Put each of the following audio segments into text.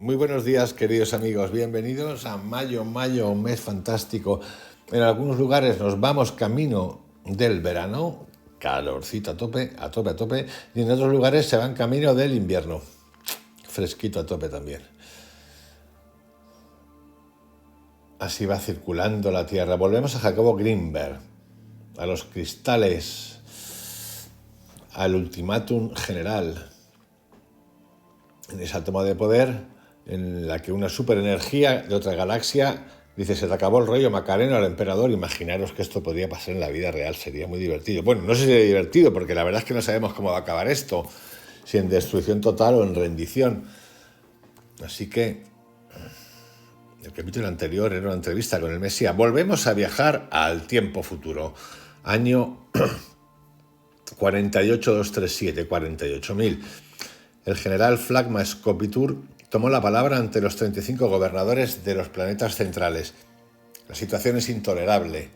Muy buenos días, queridos amigos. Bienvenidos a mayo, un mes fantástico. En algunos lugares nos vamos camino del verano, calorcito a tope, a tope, a tope, y en otros lugares se van camino del invierno, fresquito a tope también. Así va circulando la Tierra. Volvemos a Jacobo Grinberg, a los cristales, al ultimátum general, en esa toma de poder en la que una superenergía de otra galaxia dice: se te acabó el rollo, Macareno, al emperador. Imaginaros que esto podría pasar en la vida real, sería muy divertido. Bueno, no sé si sería divertido, porque la verdad es que no sabemos cómo va a acabar esto, si en destrucción total o en rendición. Así que el capítulo anterior era una entrevista con el Mesías. Volvemos a viajar al tiempo futuro, año 48237, 48.000. El general Phagma Scopitur tomó la palabra ante los 35 gobernadores de los planetas centrales. La situación es intolerable,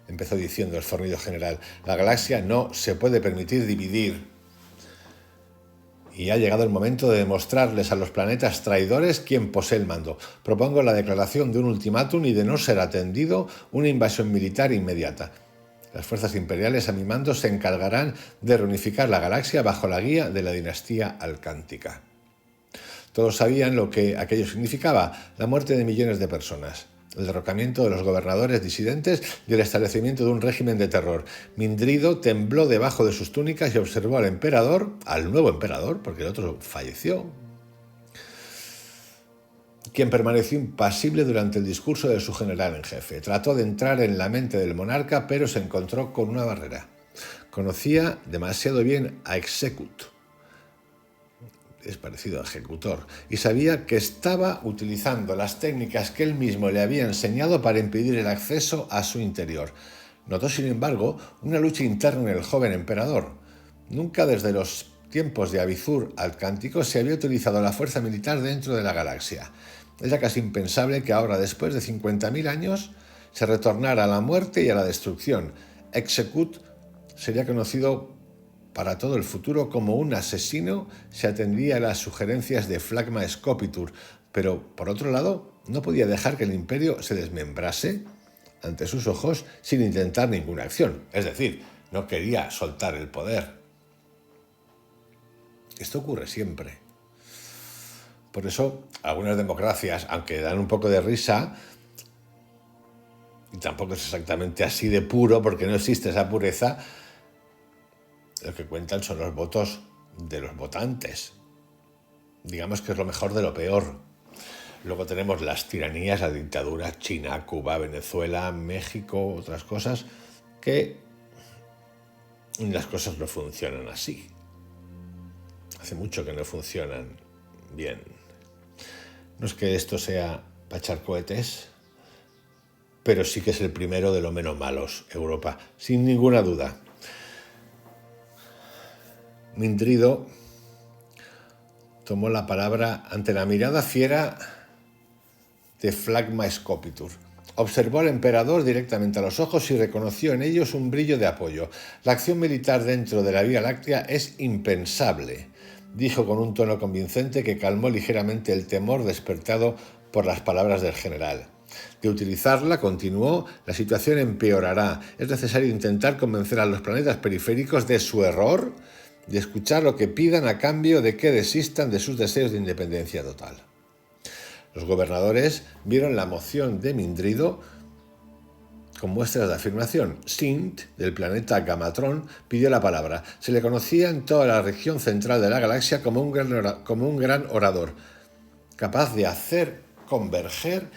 empezó diciendo el fornido general. La galaxia no se puede permitir dividir. Y ha llegado el momento de demostrarles a los planetas traidores quién posee el mando. Propongo la declaración de un ultimátum y, de no ser atendido, una invasión militar inmediata. Las fuerzas imperiales a mi mando se encargarán de reunificar la galaxia bajo la guía de la dinastía alcántica. Todos sabían lo que aquello significaba: la muerte de millones de personas, el derrocamiento de los gobernadores disidentes y el establecimiento de un régimen de terror. Mindrido tembló debajo de sus túnicas y observó al emperador, al nuevo emperador, porque el otro falleció, quien permaneció impasible durante el discurso de su general en jefe. Trató de entrar en la mente del monarca, pero se encontró con una barrera. Conocía demasiado bien a Execut, es parecido a ejecutor, y sabía que estaba utilizando las técnicas que él mismo le había enseñado para impedir el acceso a su interior. Notó, sin embargo, una lucha interna en el joven emperador. Nunca desde los tiempos de Abizur Alcántico se había utilizado la fuerza militar dentro de la galaxia. Era casi impensable que ahora, después de 50.000 años, se retornara a la muerte y a la destrucción. Execut sería conocido para todo el futuro como un asesino si atendía a las sugerencias de Phagma Scopitur, pero, por otro lado, no podía dejar que el imperio se desmembrase ante sus ojos sin intentar ninguna acción. Es decir, no quería soltar el poder. Esto ocurre siempre. Por eso, algunas democracias, aunque dan un poco de risa, y tampoco es exactamente así de puro, porque no existe esa pureza, lo que cuentan son los votos de los votantes. Digamos que es lo mejor de lo peor. Luego tenemos las tiranías, la dictadura, China, Cuba, Venezuela, México, otras cosas, que las cosas no funcionan así. Hace mucho que no funcionan bien. No es que esto sea para echar cohetes, pero sí que es el primero de lo menos malos, Europa, sin ninguna duda. Mindrido tomó la palabra ante la mirada fiera de Phagma Scopitur. Observó al emperador directamente a los ojos y reconoció en ellos un brillo de apoyo. La acción militar dentro de la Vía Láctea es impensable, dijo con un tono convincente que calmó ligeramente el temor despertado por las palabras del general. De utilizarla, continuó, la situación empeorará. Es necesario intentar convencer a los planetas periféricos de su error, de escuchar lo que pidan a cambio de que desistan de sus deseos de independencia total. Los gobernadores vieron la moción de Mindrido con muestras de afirmación. Sint, del planeta Gamatron, pidió la palabra. Se le conocía en toda la región central de la galaxia como un gran orador, capaz de hacer converger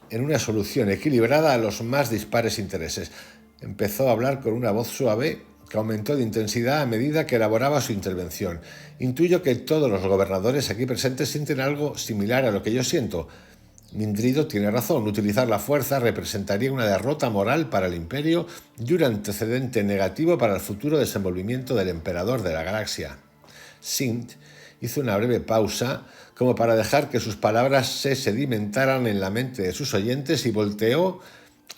en una solución equilibrada a los más dispares intereses. Empezó a hablar con una voz suave que aumentó de intensidad a medida que elaboraba su intervención. Intuyo que todos los gobernadores aquí presentes sienten algo similar a lo que yo siento. Mindrido tiene razón. Utilizar la fuerza representaría una derrota moral para el imperio y un antecedente negativo para el futuro desenvolvimiento del emperador de la galaxia. Sint hizo una breve pausa como para dejar que sus palabras se sedimentaran en la mente de sus oyentes y volteó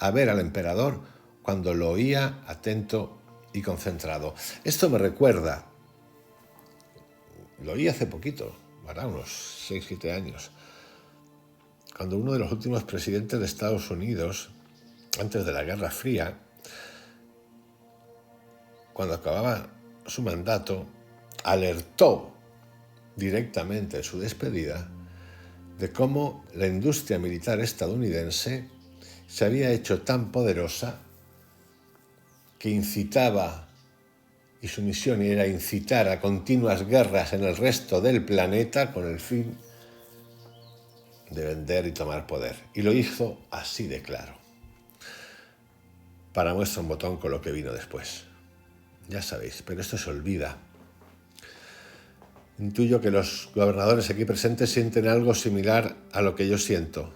a ver al emperador cuando lo oía atento y concentrado. Esto me recuerda, lo oí hace poquito, ¿verdad? Unos 6-7 años, cuando uno de los últimos presidentes de Estados Unidos, antes de la Guerra Fría, cuando acababa su mandato, alertó directamente en su despedida de cómo la industria militar estadounidense se había hecho tan poderosa que incitaba, y su misión era incitar a continuas guerras en el resto del planeta con el fin de vender y tomar poder. Y lo hizo así de claro. Para muestra un botón con lo que vino después. Ya sabéis, pero esto se olvida. Intuyo que los gobernadores aquí presentes sienten algo similar a lo que yo siento.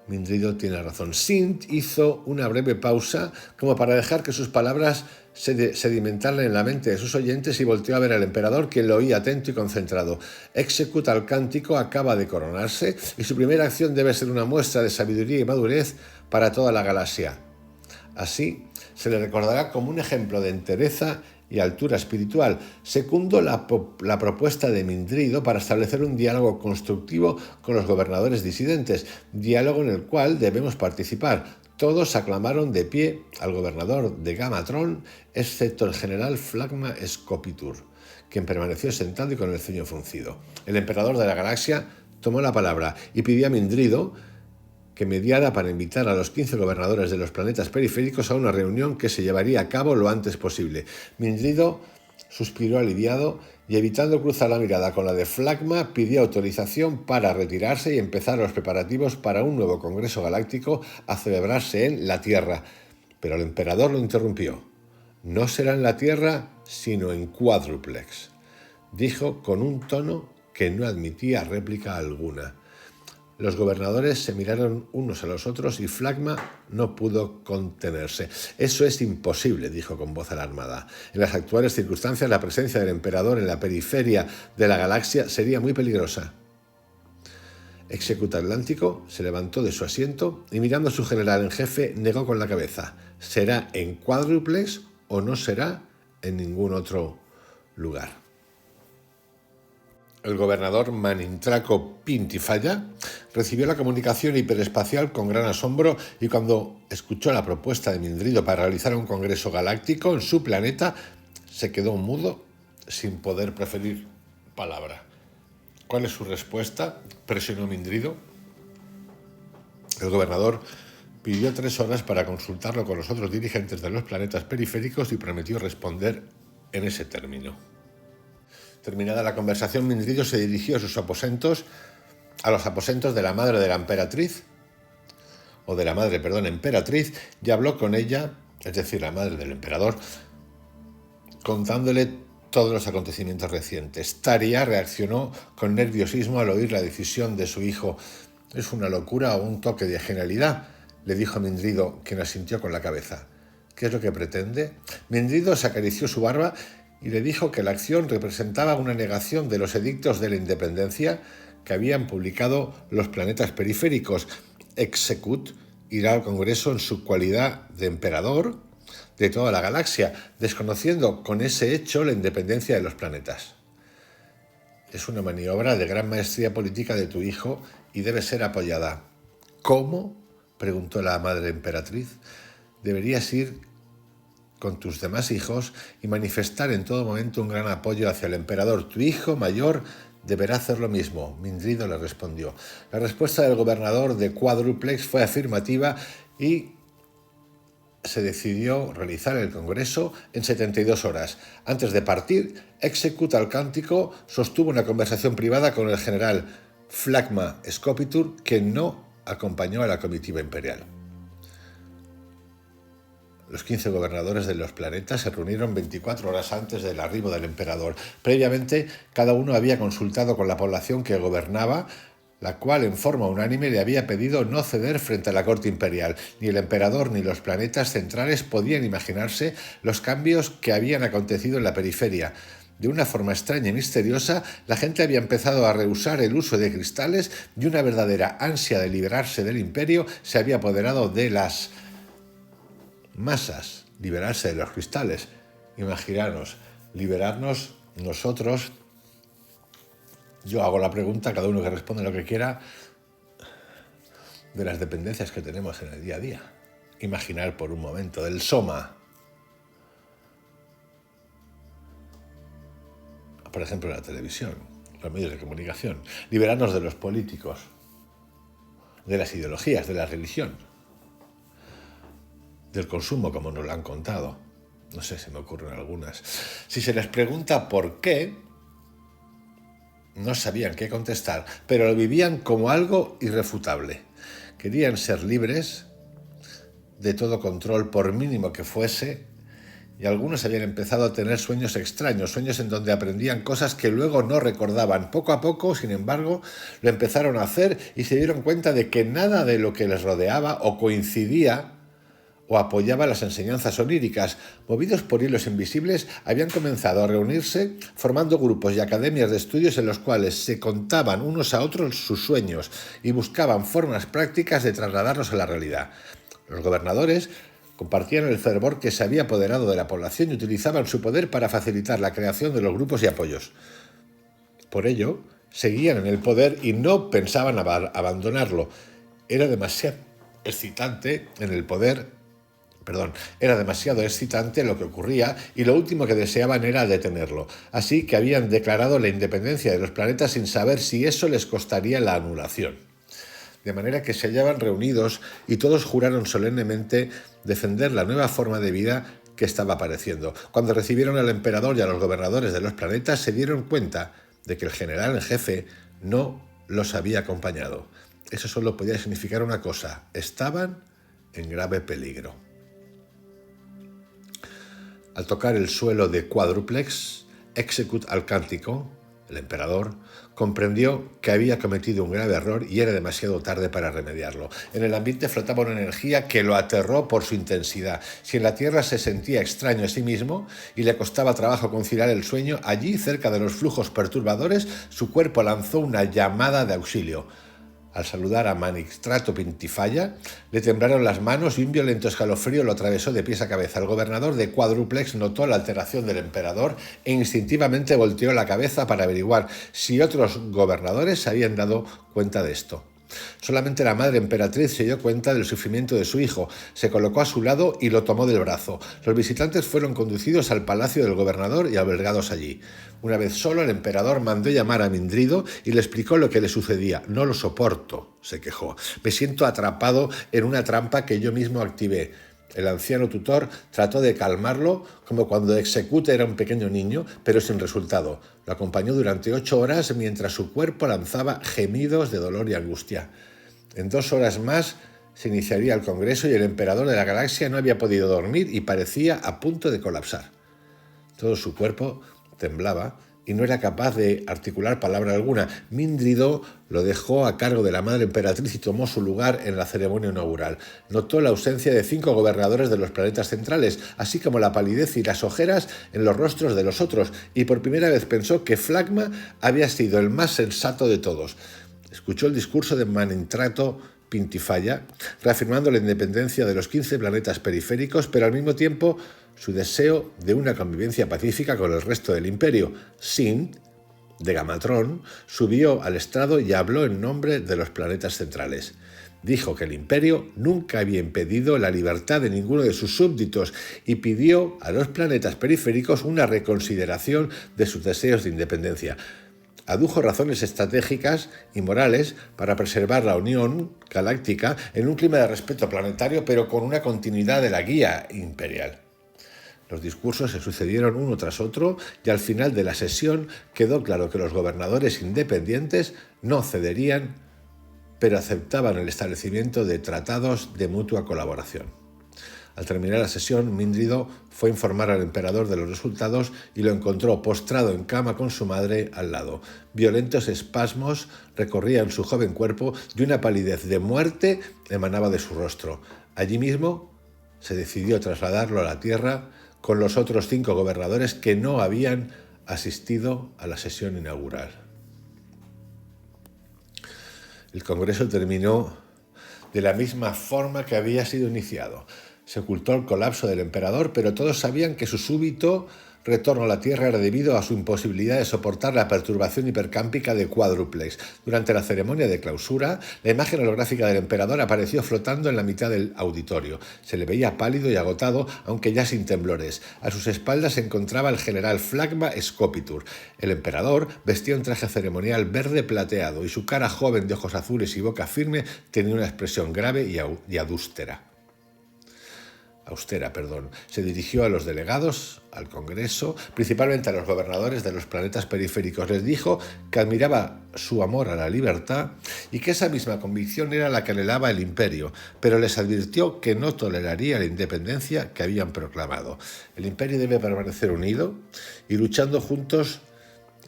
Mindrido tiene razón. Sint hizo una breve pausa como para dejar que sus palabras se sedimentaran en la mente de sus oyentes y volteó a ver al emperador, quien lo oía atento y concentrado. Execut al Cántico acaba de coronarse y su primera acción debe ser una muestra de sabiduría y madurez para toda la galaxia. Así se le recordará como un ejemplo de entereza y altura espiritual. Secundo la propuesta de Mindrido para establecer un diálogo constructivo con los gobernadores disidentes, diálogo en el cual debemos participar. Todos aclamaron de pie al gobernador de Gamatron, excepto el general Phlegma Scopitur, quien permaneció sentado y con el ceño fruncido. El emperador de la galaxia tomó la palabra y pidió a Mindrido que mediara para invitar a los 15 gobernadores de los planetas periféricos a una reunión que se llevaría a cabo lo antes posible. Mindrido suspiró aliviado y, evitando cruzar la mirada con la de Phlegma, pidió autorización para retirarse y empezar los preparativos para un nuevo Congreso Galáctico a celebrarse en la Tierra. Pero el emperador lo interrumpió. No será en la Tierra, sino en Quadruplex, dijo con un tono que no admitía réplica alguna. Los gobernadores se miraron unos a los otros y Phlegma no pudo contenerse. Eso es imposible, dijo con voz alarmada. En las actuales circunstancias, la presencia del emperador en la periferia de la galaxia sería muy peligrosa. Execut Atlántico se levantó de su asiento y, mirando a su general en jefe, negó con la cabeza. ¿Será en Quadruplex o no será en ningún otro lugar? El gobernador Manintraco Pintifaya recibió la comunicación hiperespacial con gran asombro y, cuando escuchó la propuesta de Mindrido para realizar un congreso galáctico en su planeta, se quedó mudo sin poder proferir palabra. ¿Cuál es su respuesta?, presionó Mindrido. El gobernador pidió 3 horas para consultarlo con los otros dirigentes de los planetas periféricos y prometió responder en ese término. Terminada la conversación, Mindrido se dirigió a los aposentos de la madre de la emperatriz, y habló con ella, es decir, la madre del emperador, contándole todos los acontecimientos recientes. Taria reaccionó con nerviosismo al oír la decisión de su hijo. ¿Es una locura o un toque de genialidad?, le dijo a Mindrido, quien asintió con la cabeza. ¿Qué es lo que pretende? Mindrido se acarició su barba y le dijo que la acción representaba una negación de los edictos de la independencia que habían publicado los planetas periféricos. Execut irá al Congreso en su cualidad de emperador de toda la galaxia, desconociendo con ese hecho la independencia de los planetas. Es una maniobra de gran maestría política de tu hijo y debe ser apoyada. ¿Cómo?, preguntó la madre emperatriz. Deberías ir con tus demás hijos y manifestar en todo momento un gran apoyo hacia el emperador. Tu hijo mayor deberá hacer lo mismo, Mindrido le respondió. La respuesta del gobernador de Quadruplex fue afirmativa y se decidió realizar el congreso en 72 horas. Antes de partir, Execut al Cántico sostuvo una conversación privada con el general Phlegma Scopitur, que no acompañó a la comitiva imperial. Los 15 gobernadores de los planetas se reunieron 24 horas antes del arribo del emperador. Previamente, cada uno había consultado con la población que gobernaba, la cual en forma unánime le había pedido no ceder frente a la corte imperial. Ni el emperador ni los planetas centrales podían imaginarse los cambios que habían acontecido en la periferia. De una forma extraña y misteriosa, la gente había empezado a rehusar el uso de cristales y una verdadera ansia de liberarse del imperio se había apoderado de las masas. Liberarse de los cristales. Imaginaros, liberarnos nosotros Yo hago la pregunta, cada uno que responde lo que quiera, de las dependencias que tenemos en el día a día. Imaginar por un momento del soma, por ejemplo, la televisión, los medios de comunicación, liberarnos de los políticos, de las ideologías, de la religión, del consumo, como nos lo han contado. No sé, se me ocurren algunas. Si se les pregunta por qué, no sabían qué contestar, pero lo vivían como algo irrefutable. Querían ser libres de todo control, por mínimo que fuese, y algunos habían empezado a tener sueños extraños, sueños en donde aprendían cosas que luego no recordaban. Poco a poco, sin embargo, lo empezaron a hacer y se dieron cuenta de que nada de lo que les rodeaba o coincidía o apoyaba las enseñanzas oníricas. Movidos por hilos invisibles, habían comenzado a reunirse formando grupos y academias de estudios en los cuales se contaban unos a otros sus sueños y buscaban formas prácticas de trasladarlos a la realidad. Los gobernadores compartían el fervor que se había apoderado de la población y utilizaban su poder para facilitar la creación de los grupos y apoyos. Por ello, seguían en el poder y no pensaban abandonarlo. Era demasiado excitante lo que ocurría y lo último que deseaban era detenerlo. Así que habían declarado la independencia de los planetas sin saber si eso les costaría la anulación. De manera que se hallaban reunidos y todos juraron solemnemente defender la nueva forma de vida que estaba apareciendo. Cuando recibieron al emperador y a los gobernadores de los planetas, se dieron cuenta de que el general en jefe no los había acompañado. Eso solo podía significar una cosa: estaban en grave peligro. Al tocar el suelo de Quadruplex, Execut Alcántico, el emperador, comprendió que había cometido un grave error y era demasiado tarde para remediarlo. En el ambiente flotaba una energía que lo aterró por su intensidad. Si en la Tierra se sentía extraño a sí mismo y le costaba trabajo conciliar el sueño, allí, cerca de los flujos perturbadores, su cuerpo lanzó una llamada de auxilio. Al saludar a Manistrato Pintifaya, le temblaron las manos y un violento escalofrío lo atravesó de pies a cabeza. El gobernador de Quadruplex notó la alteración del emperador e instintivamente volteó la cabeza para averiguar si otros gobernadores se habían dado cuenta de esto. Solamente la madre emperatriz se dio cuenta del sufrimiento de su hijo, se colocó a su lado y lo tomó del brazo. Los visitantes fueron conducidos al palacio del gobernador y albergados allí. Una vez solo, el emperador mandó llamar a Mindrido y le explicó lo que le sucedía. «No lo soporto», se quejó. «Me siento atrapado en una trampa que yo mismo activé». El anciano tutor trató de calmarlo, como cuando Execute era un pequeño niño, pero sin resultado. Lo acompañó durante 8 horas mientras su cuerpo lanzaba gemidos de dolor y angustia. En 2 horas más se iniciaría el Congreso y el emperador de la galaxia no había podido dormir y parecía a punto de colapsar. Todo su cuerpo temblaba y no era capaz de articular palabra alguna. Mindrido lo dejó a cargo de la madre emperatriz y tomó su lugar en la ceremonia inaugural. Notó la ausencia de 5 gobernadores de los planetas centrales, así como la palidez y las ojeras en los rostros de los otros, y por primera vez pensó que Flagma había sido el más sensato de todos. Escuchó el discurso de Manistrato Pintifaya, reafirmando la independencia de los 15 planetas periféricos, pero al mismo tiempo su deseo de una convivencia pacífica con el resto del imperio. Sint, de Gamatron, subió al estrado y habló en nombre de los planetas centrales. Dijo que el imperio nunca había impedido la libertad de ninguno de sus súbditos y pidió a los planetas periféricos una reconsideración de sus deseos de independencia. Adujo razones estratégicas y morales para preservar la Unión Galáctica en un clima de respeto planetario, pero con una continuidad de la guía imperial. Los discursos se sucedieron uno tras otro y al final de la sesión quedó claro que los gobernadores independientes no cederían, pero aceptaban el establecimiento de tratados de mutua colaboración. Al terminar la sesión, Mindrido fue a informar al emperador de los resultados y lo encontró postrado en cama con su madre al lado. Violentos espasmos recorrían su joven cuerpo y una palidez de muerte emanaba de su rostro. Allí mismo se decidió trasladarlo a la Tierra con los otros 5 gobernadores que no habían asistido a la sesión inaugural. El Congreso terminó de la misma forma que había sido iniciado. Se ocultó el colapso del emperador, pero todos sabían que su súbito retorno a la Tierra era debido a su imposibilidad de soportar la perturbación hipercámpica de Quadruplex. Durante la ceremonia de clausura, la imagen holográfica del emperador apareció flotando en la mitad del auditorio. Se le veía pálido y agotado, aunque ya sin temblores. A sus espaldas se encontraba el general Flagma Scopitur. El emperador vestía un traje ceremonial verde plateado y su cara joven de ojos azules y boca firme tenía una expresión grave y austera. Se dirigió a los delegados, al Congreso, principalmente a los gobernadores de los planetas periféricos. Les dijo que admiraba su amor a la libertad y que esa misma convicción era la que anhelaba el imperio, pero les advirtió que no toleraría la independencia que habían proclamado. El imperio debe permanecer unido y luchando juntos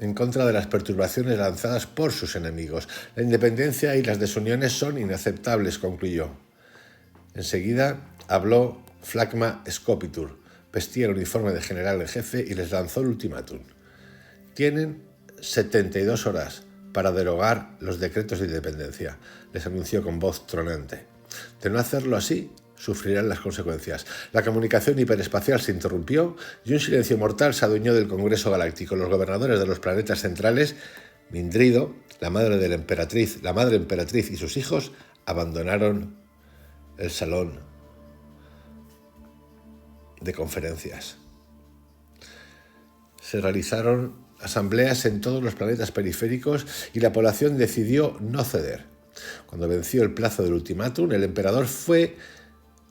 en contra de las perturbaciones lanzadas por sus enemigos. La independencia y las desuniones son inaceptables, concluyó. Enseguida habló Flagma Scopitur, vestía el uniforme de general en jefe y les lanzó el ultimátum. Tienen 72 horas para derogar los decretos de independencia, les anunció con voz tronante. De no hacerlo así, sufrirán las consecuencias. La comunicación hiperespacial se interrumpió y un silencio mortal se adueñó del Congreso Galáctico. Los gobernadores de los planetas centrales, Mindrido, la madre emperatriz y sus hijos, abandonaron el salón de conferencias. Se realizaron asambleas en todos los planetas periféricos y la población decidió no ceder. Cuando venció el plazo del ultimátum, el emperador fue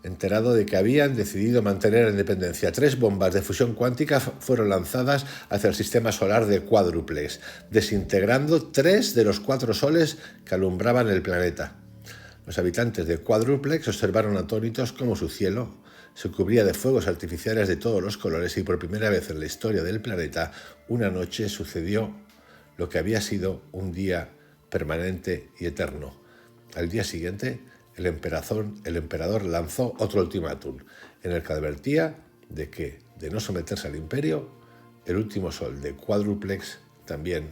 enterado de que habían decidido mantener la independencia. 3 bombas de fusión cuántica fueron lanzadas hacia el sistema solar de Quadruplex, desintegrando 3 de los 4 soles que alumbraban el planeta. Los habitantes de Quadruplex observaron atónitos cómo su cielo se cubría de fuegos artificiales de todos los colores y por primera vez en la historia del planeta, una noche sucedió lo que había sido un día permanente y eterno. Al día siguiente, el emperador lanzó otro ultimátum, en el que advertía de que, de no someterse al imperio, el último sol de Quadruplex también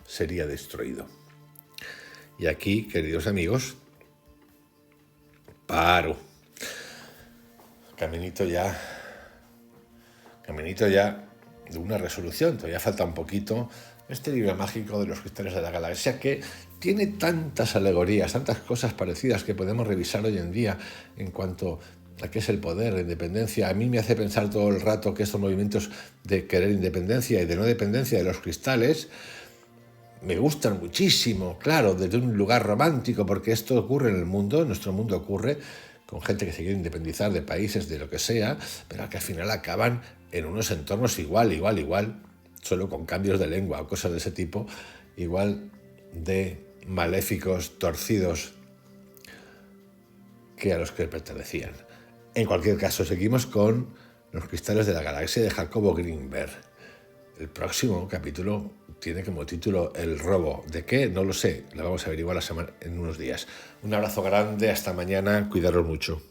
sería destruido. Y aquí, queridos amigos, paro. Caminito ya de una resolución. Todavía falta un poquito. Este libro mágico de los cristales de la galaxia, que tiene tantas alegorías, tantas cosas parecidas que podemos revisar hoy en día en cuanto a qué es el poder, la independencia. A mí me hace pensar todo el rato que estos movimientos de querer independencia y de no dependencia de los cristales me gustan muchísimo, claro, desde un lugar romántico, porque esto ocurre en el mundo, en nuestro mundo ocurre, con gente que se quiere independizar de países, de lo que sea, pero que al final acaban en unos entornos igual, solo con cambios de lengua o cosas de ese tipo, igual de maléficos, torcidos, que a los que pertenecían. En cualquier caso, seguimos con los cristales de la galaxia de Jacobo Greenberg. El próximo capítulo tiene como título El robo. ¿De qué? No lo sé. Lo vamos a averiguar en unos días. Un abrazo grande. Hasta mañana. Cuidaros mucho.